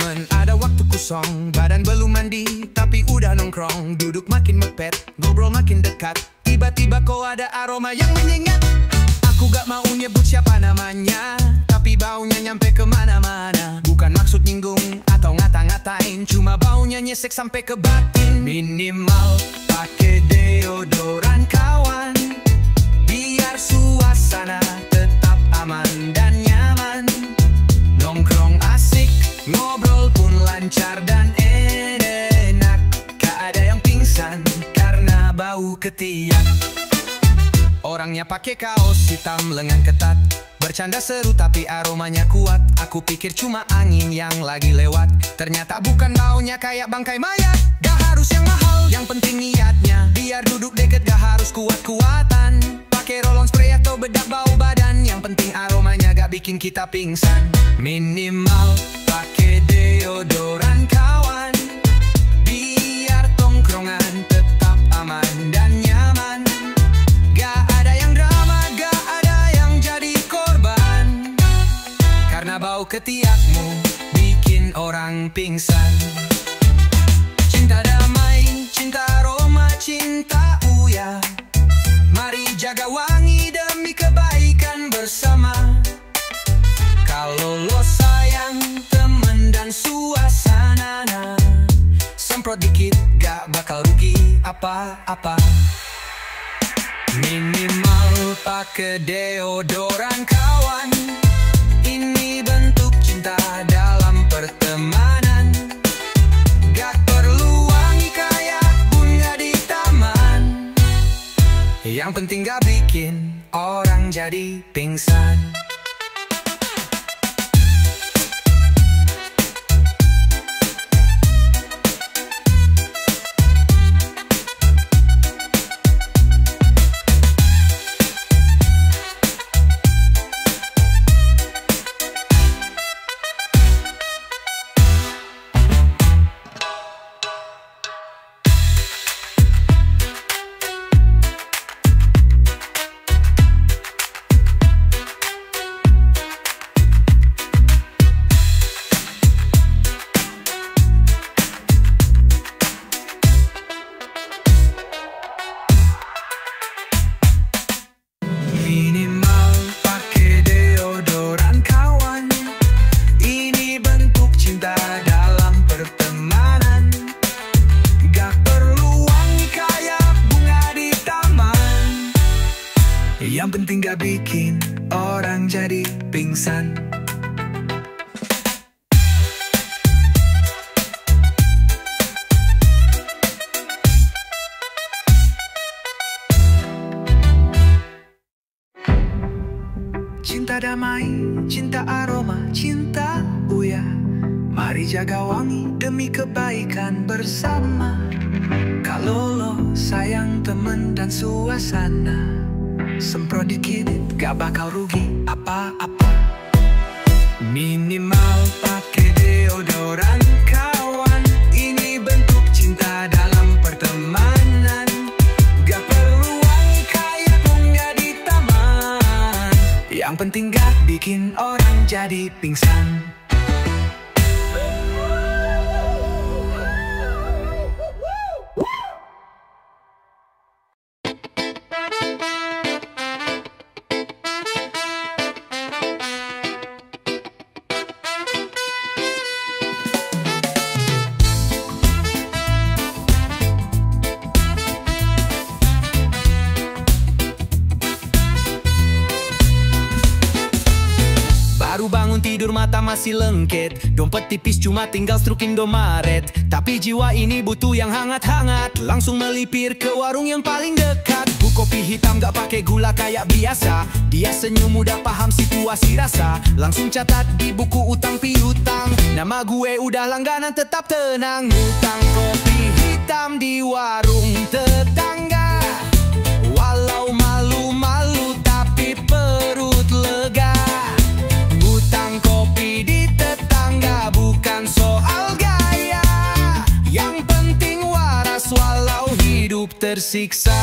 momen ada waktu kosong, badan belum mandi tapi udah nongkrong. Duduk makin mepet, ngobrol makin dekat. Tiba-tiba kok ada aroma yang menyengat. Aku gak mau nyebut siapa namanya, tapi baunya nyampe kemana-mana. Bukan maksud nyinggung atau ngata-ngatain, cuma baunya nyesek sampai ke batin. Minimal pakai deodoran kawan, biar suasana tetap aman dan nyaman. Nongkrong asik, ngobrol pun lancar dan enak. Gak ada yang pingsan karena bau ketiak. Orangnya pakai kaos hitam lengan ketat, bercanda seru tapi aromanya kuat. Aku pikir cuma angin yang lagi lewat, ternyata bukan, baunya kayak bangkai mayat. Gak harus yang mahal, yang penting niatnya. Biar duduk deket gak harus kuat-kuatan. Pakai roll-on spray atau bedak bau badan, yang penting aromanya gak bikin kita pingsan. Minimal pakai deodoran kawan, biar tongkrongan tetap aman dan nyaman. Gak ada yang drama, gak ada yang jadi korban, karena bau ketiakmu bikin orang pingsan. Cinta damai, cinta aroma, cinta uya. Mari jaga wangi demi kebaikan bersama. Kalau lo sayang temen dan suasana, semprot dikit gak bakal rugi apa-apa. Minimal pakai deodoran kawan, ini bentuk cinta dalam pertemanan. Gak perlu wangi kayak bunga di taman, yang penting gak bikin orang jadi pingsan. Yang penting gak bikin orang jadi pingsan. Cinta damai, cinta aroma, cinta uya. Mari jaga wangi demi kebaikan bersama. Kalau lo sayang temen dan suasana, semprot dikit gak bakal rugi apa-apa. Minimal pakai deodoran kawan, ini bentuk cinta dalam pertemanan. Gak perlu wangi kayak bunga di taman, yang penting gak bikin orang jadi pingsan. Baru bangun tidur mata masih lengket, dompet tipis cuma tinggal struk Indomaret. Tapi jiwa ini butuh yang hangat-hangat, langsung melipir ke warung yang paling dekat. Bu kopi hitam gak pakai gula kayak biasa, dia senyum udah paham situasi rasa. Langsung catat di buku utang piutang, nama gue udah langganan tetap tenang. Utang kopi hitam di warung tetangga, walau malu-malu tapi perut lega. Utang kopi di tetangga bukan soal gaya, yang penting waras walau hidup tersiksa.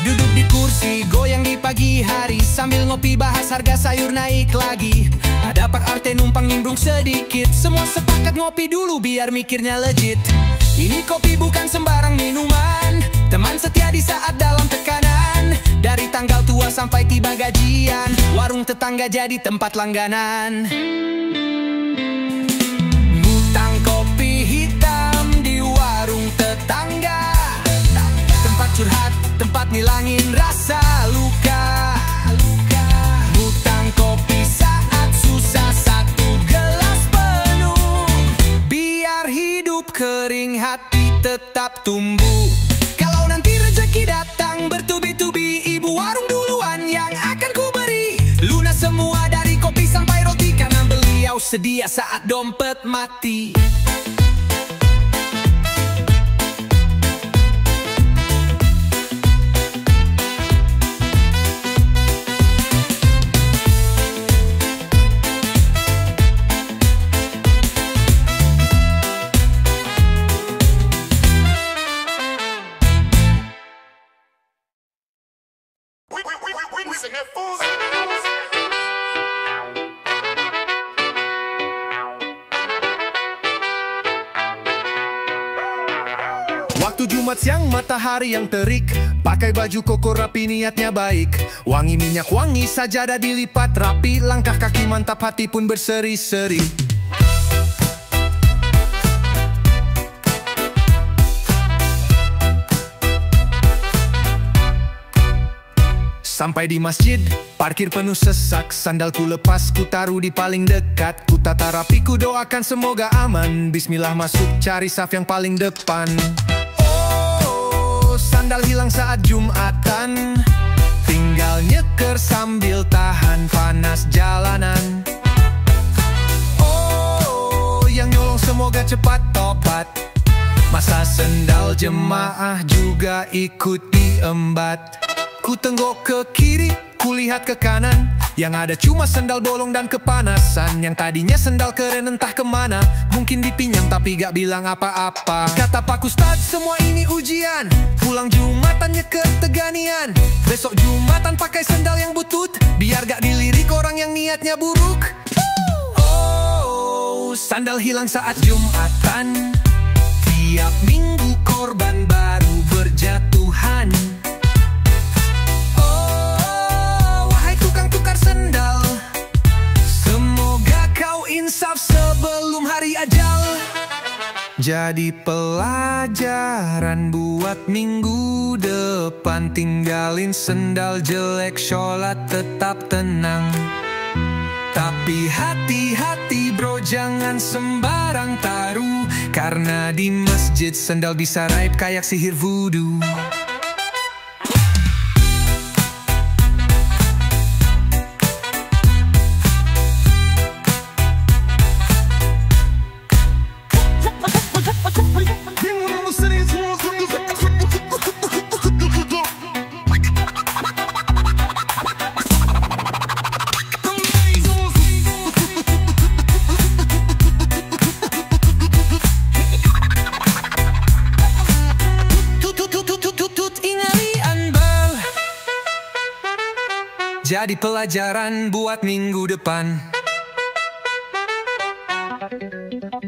Duduk di kursi, goyang di pagi hari, sambil ngopi bahas harga sayur naik lagi. Ada Pak Arte numpang nimbrung sedikit, semua sepakat ngopi dulu biar mikirnya legit. Ini kopi bukan sembarang minuman, teman setia di saat dalam tekanan. Dari tanggal tua sampai tiba gajian, warung tetangga jadi tempat langganan. Ngutang kopi hitam di warung tetangga, tempat curhat, tempat ngilangin rasa luka. Ngutang kopi saat susah, satu gelas penuh, biar hidup kering hati tetap tumbuh. Kalau nanti rezeki datang bertubi-tubi, ibu warung duluan yang akan ku beri. Lunas semua dari kopi sampai roti, karena beliau sedia saat dompet mati. Waktu Jumat siang matahari yang terik, pakai baju koko rapi niatnya baik. Wangi minyak wangi sajadah dilipat rapi, langkah kaki mantap hati pun berseri-seri. Sampai di masjid, parkir penuh sesak, sandalku lepas, ku taruh di paling dekat. Ku tata rapi, ku doakan semoga aman. Bismillah masuk, cari saf yang paling depan. Oh, sandal hilang saat Jumatan, tinggal nyeker sambil tahan panas jalanan. Oh, yang nyolong semoga cepat topat, masa sendal jemaah juga ikut diembat. Ku tenggok ke kiri, ku lihat ke kanan, yang ada cuma sendal bolong dan kepanasan. Yang tadinya sendal keren entah kemana, mungkin dipinjam tapi gak bilang apa-apa. Kata Pak Ustadz semua ini ujian, pulang Jumatan nyeker teganian. Besok Jumatan pakai sendal yang butut, biar gak dilirik orang yang niatnya buruk. Oh, sandal hilang saat Jumatan, tiap minggu korban baru berjatuhan. Sendal, semoga kau insaf sebelum hari ajal. Jadi pelajaran buat minggu depan, tinggalin sendal jelek, sholat tetap tenang. Tapi hati-hati bro, jangan sembarang taruh, karena di masjid sendal bisa raib kayak sihir voodoo. Jadi pelajaran buat minggu depan,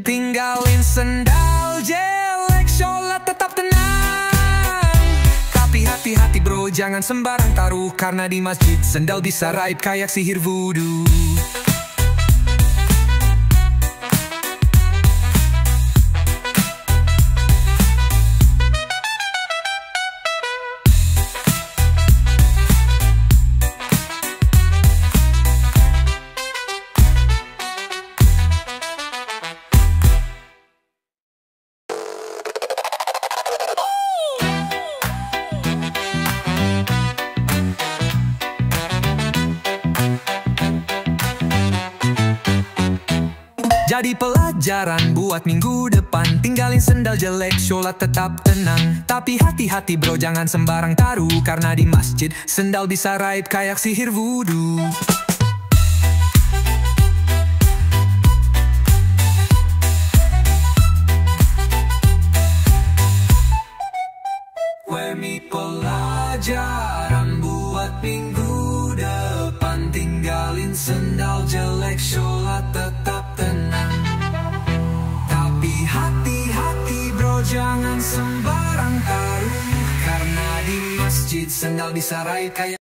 tinggalin sendal jelek, sholat tetap tenang. Tapi hati-hati bro, jangan sembarang taruh, karena di masjid sendal bisa raib kayak sihir voodoo. Jadi pelajaran buat minggu depan, tinggalin sendal jelek, sholat tetap tenang. Tapi hati-hati bro, jangan sembarang taruh, karena di masjid sendal bisa raib kayak sihir voodoo. Wemi pelajaran masjid, sendal bisa raih kayak.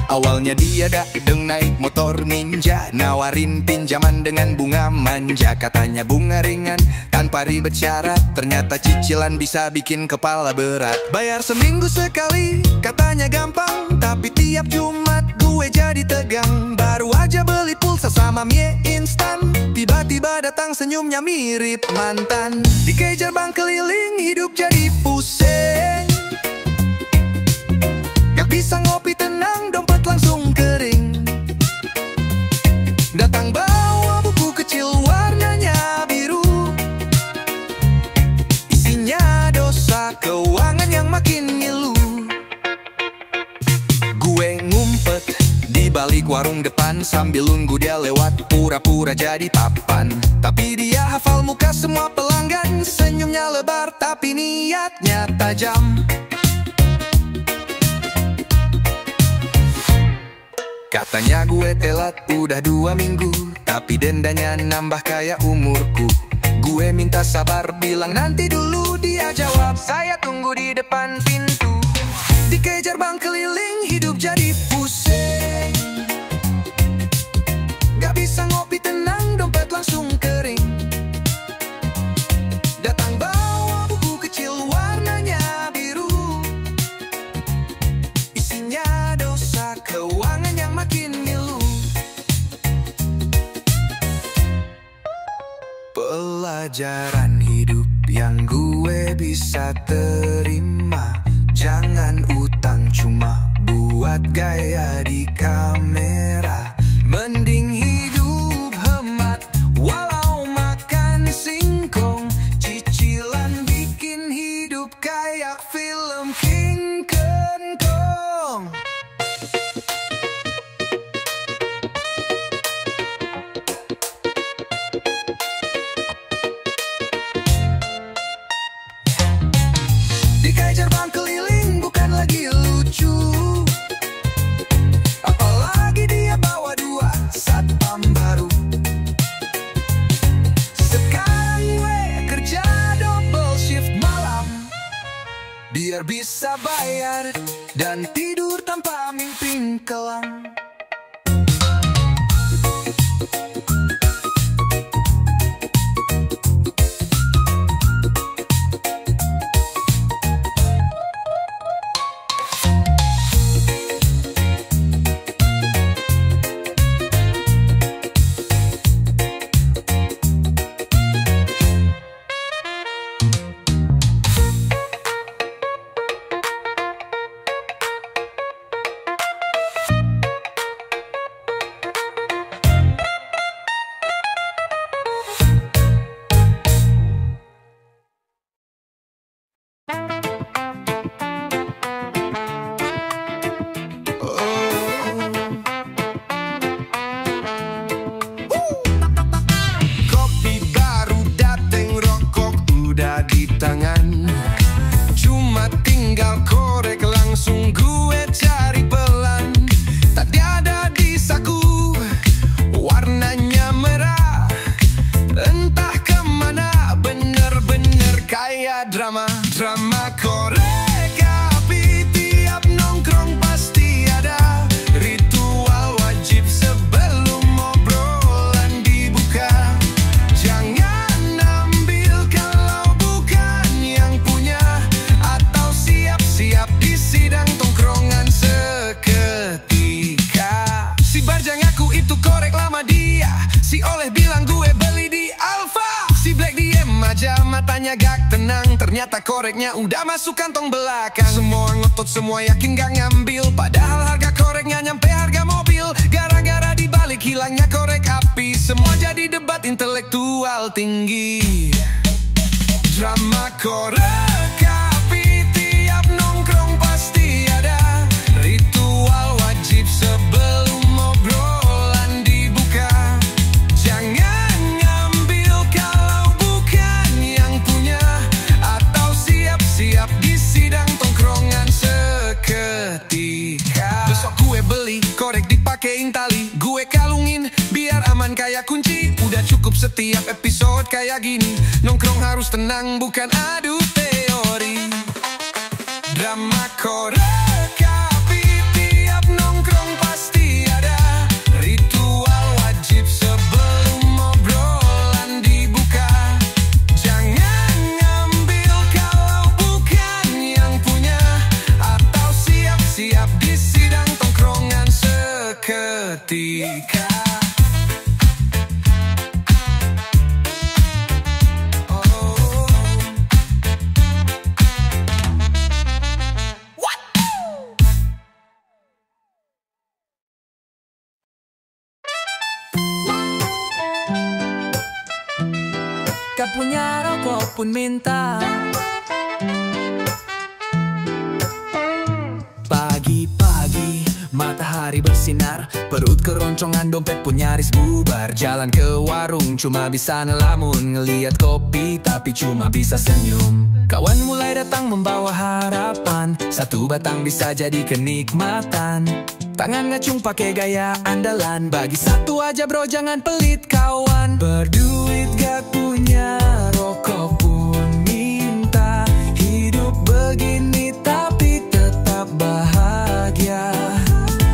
Awalnya dia dateng naik motor ninja, nawarin pinjaman dengan bunga manja. Katanya bunga ringan tanpa ribet syarat, ternyata cicilan bisa bikin kepala berat. Bayar seminggu sekali, katanya gampang, tapi tiap Jumat gue jadi tegang. Baru aja beli pulsa sama mie instan, tiba-tiba datang senyumnya mirip mantan. Dikejar bang keliling, hidup jadi pusing. Gak bisa ngopi tenang, dompet langsung kering. Datang bawa buku kecil warnanya biru, isinya dosa keuangan yang makin ngilu. Gue ngumpet di balik warung depan sambil nunggu dia lewat, pura-pura jadi papan. Tapi dia hafal muka semua pelanggan, senyumnya lebar tapi niatnya tajam. Katanya gue telat udah 2 minggu, tapi dendanya nambah kayak umurku. Gue minta sabar, bilang nanti dulu. Dia jawab, saya tunggu di depan pintu. Dikejar bang keliling, hidup jadi pusing. Gak bisa ngopi tenang, dompet langsung kering. Datang bawa buku kecil warnanya biru, isinya dosa keuangan yang makin ngilu. Pelajaran hidup yang gue bisa terima, jangan utang cuma buat gaya di kamera. Mending hidup hemat walau makan singkong, cicilan bikin hidup kayak film King Kong. Dikejar bang keliling bukan lagi lucu, apalagi dia bawa 2 satpam baru. Sekarang gue kerja double shift malam, biar bisa bayar dan tidur tanpa mimpi kelam. Tangan cuma tinggal korek, langsung gue cari pelan. Tadi ada di saku, warnanya merah, entah kemana, bener-bener kayak drama korek api. Tiap nongkrong pasti ada ritual wajib sebelum obrolan dibuka. Jangan ambil kalau siap di sidang tongkrongan seketika. Si Barjang aku itu korek lama dia, si Oleh bilang gue beli di Alfa. Si Black diem aja, matanya gak tenang, ternyata koreknya udah masuk kantong belakang. Semua ngotot, semua yakin gak ngambil, padahal harga koreknya nyampe harga mobil. Gara-gara dibalik hilangnya korek api, semua jadi debat intelektual tinggi. Drama korek api, tiap nongkrong pasti ada ritual wajib sebelum obrolan dibuka. Jangan ngambil kalau bukan yang punya, atau siap-siap di sidang tongkrongan seketika. Besok gue beli korek di pakein tali, gue kalungin biar aman kayak kunci. Udah cukup setiap episode kayak gini. Nongkrong harus tenang, bukan adu teori. Drama koreografi tiap nongkrong pasti ada. Ritual wajib sebelum obrolan dibuka. Jangan ngambil kalau bukan yang punya. Atau siap-siap di sidang tongkrongan seketika. Gak punya rokok pun minta. Pagi-pagi matahari bersinar, perut keroncongan, dompet pun nyaris bubar. Jalan ke warung cuma bisa ngelamun, ngeliat kopi tapi cuma bisa senyum. Kawan mulai datang membawa harapan, satu batang bisa jadi kenikmatan. Tangan ngacung pakai gaya andalan, bagi satu aja bro jangan pelit kawan. Berduit gak punya, rokok pun minta. Hidup begini tapi tetap bahagia.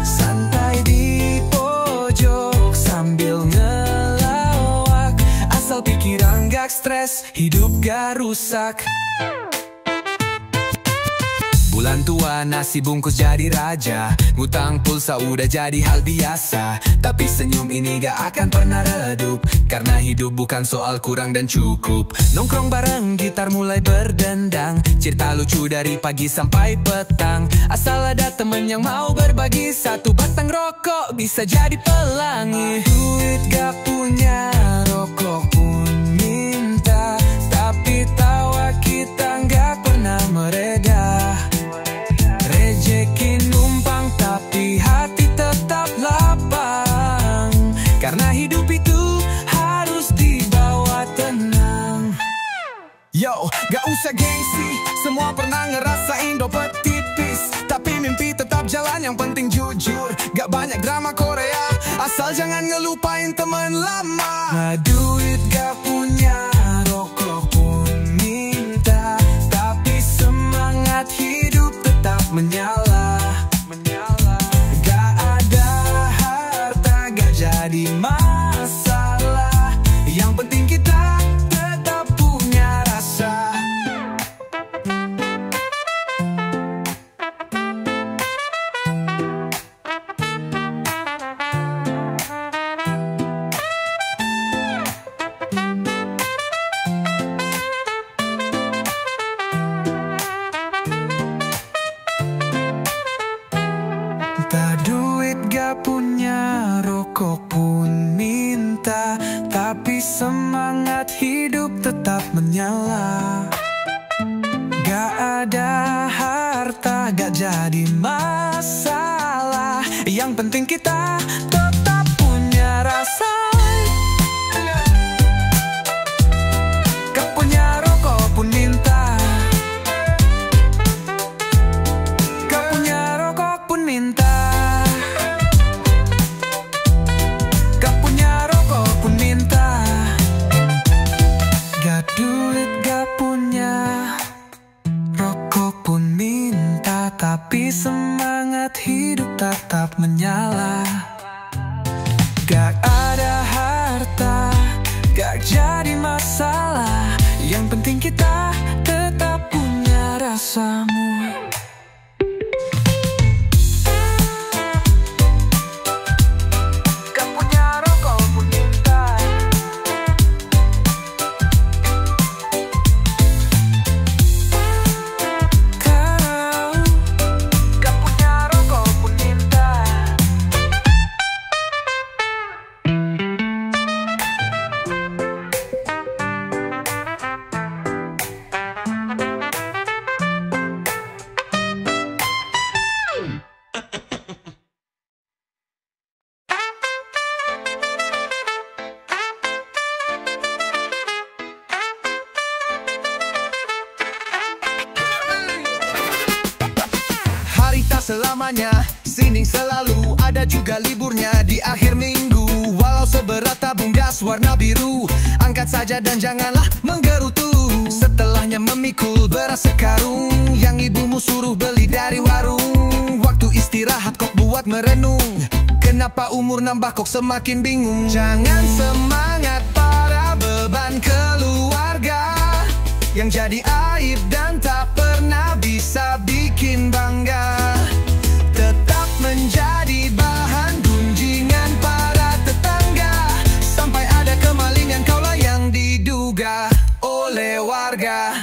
Santai di pojok sambil ngelawak. Asal pikiran gak stres, hidup gak rusak. Bulan tua nasi bungkus jadi raja, ngutang pulsa udah jadi hal biasa. Tapi senyum ini gak akan pernah redup, karena hidup bukan soal kurang dan cukup. Nongkrong bareng gitar mulai berdendang, cerita lucu dari pagi sampai petang. Asal ada temen yang mau berbagi, satu batang rokok bisa jadi pelangi. Duit gak punya, rokok pun minta. Tapi tawa kita gak pernah mereda. Rezeki numpang tapi hati tetap lapang, karena hidup itu harus dibawa tenang. Yo, gak usah gengsi, semua pernah ngerasain dompet tipis. Tapi mimpi tetap jalan, yang penting jujur. Gak banyak drama Korea, asal jangan ngelupain teman lama. Nah, duit gak punya, rokok pun minta. Tapi semangat hidup tetap menyala. Gak ada harta, gak jadi masalah. Yang penting kita tetap punya rasa. Duit gak punya, rokok pun minta. Tapi semangat hidup tetap menyala. Gak ada harta, gak jadi masalah. Yang penting kita tetap punya rasa. Gak punya, rokok pun minta. Gak punya, rokok pun minta. Duit gak punya, rokok pun minta. Tapi semangat hidup tetap menyala. Gak ada harta, gak jadi masalah. Yang penting kita tetap punya rasamu. Selamanya, sining selalu ada juga liburnya. warna biru. Angkat saja dan janganlah menggerutu. Setelahnya memikul beras sekarung yang ibumu suruh beli dari warung. Waktu istirahat kok buat merenung, kenapa umur nambah kok semakin bingung. Jangan semangat para beban keluarga yang jadi aib dan tak pernah bisa bikin bangga. Tetap menjadi bahan gunjingan para tetangga, sampai ada kemalingan kaulah yang diduga oleh warga.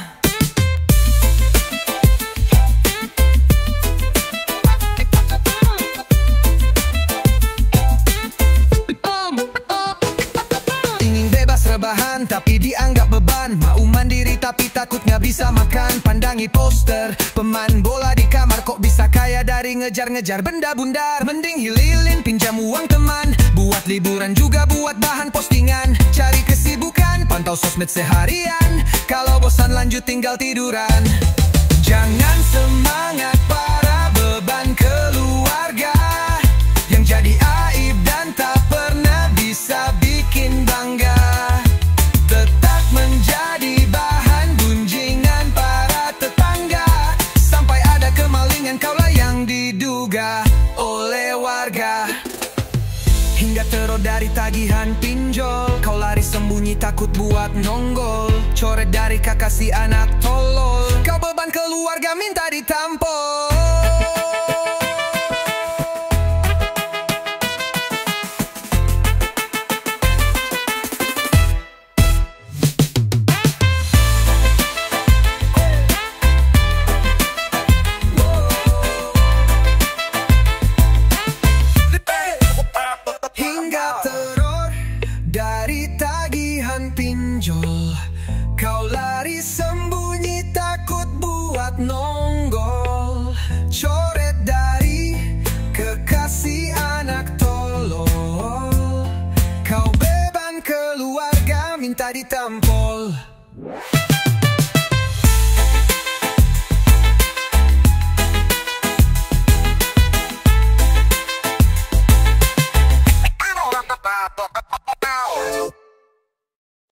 Ingin bebas rebahan tapi dianggap beban. Mau mandiri tapi takut nggak bisa makan. Pandangi poster pemain bola di kamar, kok bisa kaya dari ngejar-ngejar benda bundar. Mending hililin pinjam uang teman, buat liburan juga buat bahan postingan. Cari kesibukan, pantau sosmed seharian. Kalau bosan lanjut tinggal tiduran. Jangan semangat para beban keluarga yang jadi aib dan tak pernah bisa bikin bangga. Tetap menjadi bahan gunjingan para tetangga, sampai ada kemalingan kaulah yang diduga oleh warga. Hingga teror dari tagihan pinjol, kau lari sembunyi takut buat nonggol. Coret dari kakak si anak tolol, kau beban keluarga minta ditampol.